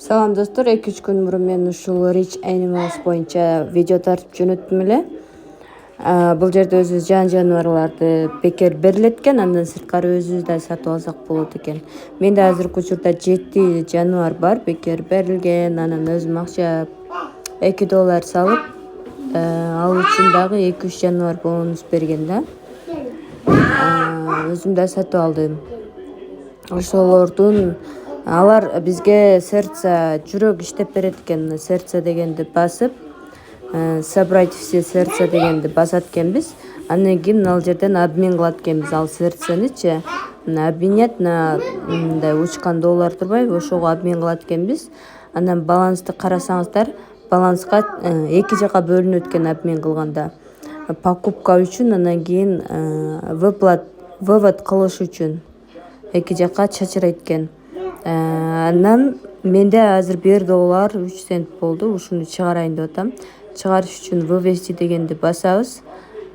Салам достор, 2-3 күн мурун мен ушул Rich Animals боюнча видео тартып жөнөттүм эле. Бул жерде өзүбүз жан жаныбарларды бекер берилет экен, андан сырткары өзүбүз да сатып алсак болот экен. Менде азыркы учурда 7 жаныбар бар, бекер берилген. Анан өзүм акча $2 салып, ал үчүн дагы 2-3 жаныбар бонус берген да. Өзүм да сатып алдым. Ошолордун алар бизге сердце, жүрөк иштеп берет экен. Сердце дегенди басып, собрать все сердца дегенди басат экенбиз. Андан кийин ал жерден обмен кылат экенбиз. Ал сердценичи обменять на мындай учкан доллар турбайбы, ошого обмен кылат экенбиз. Анан балансты карасаңыздар, баланска 2 жака бөлүнөт экен обмен кылганда. Покупка үчүн, андан кийин вывод кылыш үчүн 2 жака чачырайт экен. Анан менде азыр $1.03 болду. Ушуну чыгарайын деп атам. Чыгарыш үчүн вывести дегенди басабыз.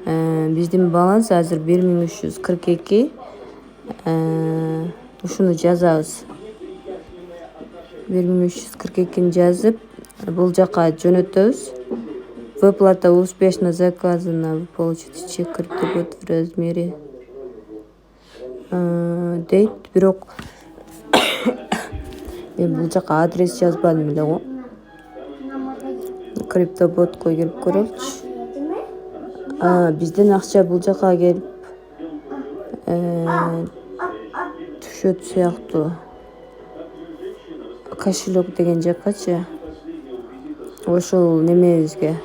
Биздин баланс азыр 1342. Ушуну жазабыз. 1342-ни жазып, бул жака жөнөтөбүз. Выплата успешно заказана. Вы получите чек криптовалют в размере дейт. Бирок мен бул жака адрес жазбадым эле го. Криптоботко келип көрөлүчү. Бизден акча бул жака келип түшөт сыяктуу. Кошелек деген жакачы. Ошол немебизге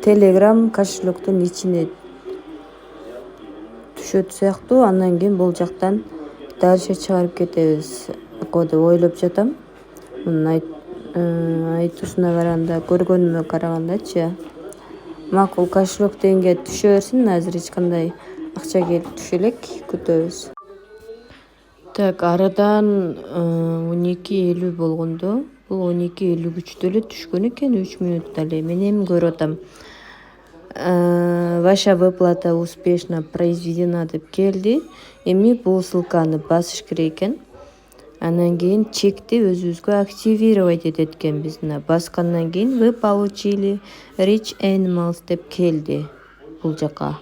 Telegram кошелектин ичине түшөт сыяктуу. Андан кийин бул жактан дальше чыгарып кетебиз деп ойлоп жатам. Мунун айтуусуна караганда, көргөнүмө карагандачы, макул кошелек дегенге түшө берсин. Азыр эч кандай акча келип түшө элек, күтөбүз. Так, арадан 12:50 болгондо, бул 12:53 эле түшкөн экен, 3 мүнөттө эле. Мен эми көрүп атам. Ваша выплата успешно произведена деп келди. Эми бул ссылканы басыш керек экен. Андан кийин чекти өзүбүзгө активировать этет экенбиз. Баскандан кийин вы получили Rich Animals деп келди бул жака.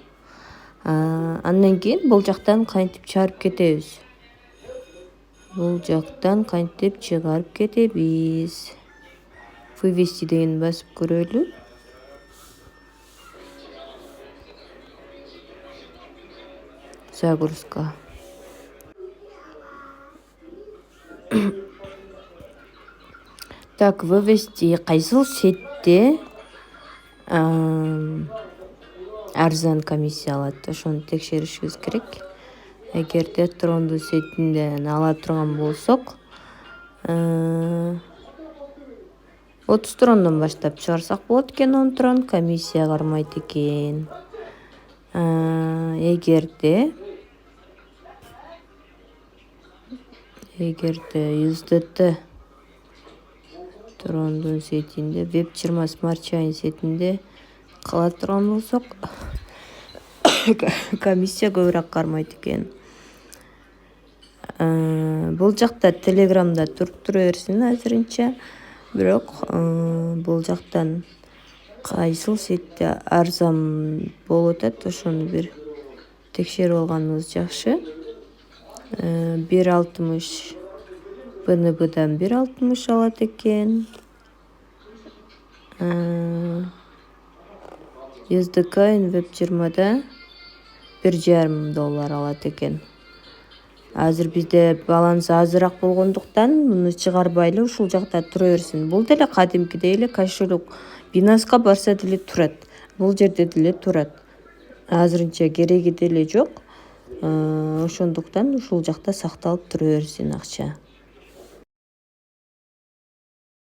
Андан кийин бул жактан кантип чыгарып кетебиз. Вывести деген басып көрөлү. Загрузка. Так, вывести кайсыл сетте арзан комиссия алат, ошону текшеришибиз керек. Эгерде Трондун сетинден ала турган болсок, 30 трондон баштап чыгарсак болот экен. 10 трон комиссия кармайт экен. Эгерде USDT Трондун сетинде, Web20 Smart Chain сетинде кала турган болсок, комиссия көбүрөөк кармайт экен. Бул жакта Telegramда туруп тура берсин азырынча. Бирок бул жактан кайсыл сетте арзан болуп атат, ошону бир текшерип алганыбыз жакшы. 1.60 BNB'дан 1.60 алат экен. USDC Web20да $1.5 алат экен. Азыр бизде баланс азыраак болгондуктан муну чыгарбайлы ушул жакта тура берсин. Бул деле кадимкидей эле кошелек. Binance'га барса деле турат. Бул жерде деле турат. Азырынча кереги деле жок. Ошондуктан ушул жакта сакталып тура берсин акча.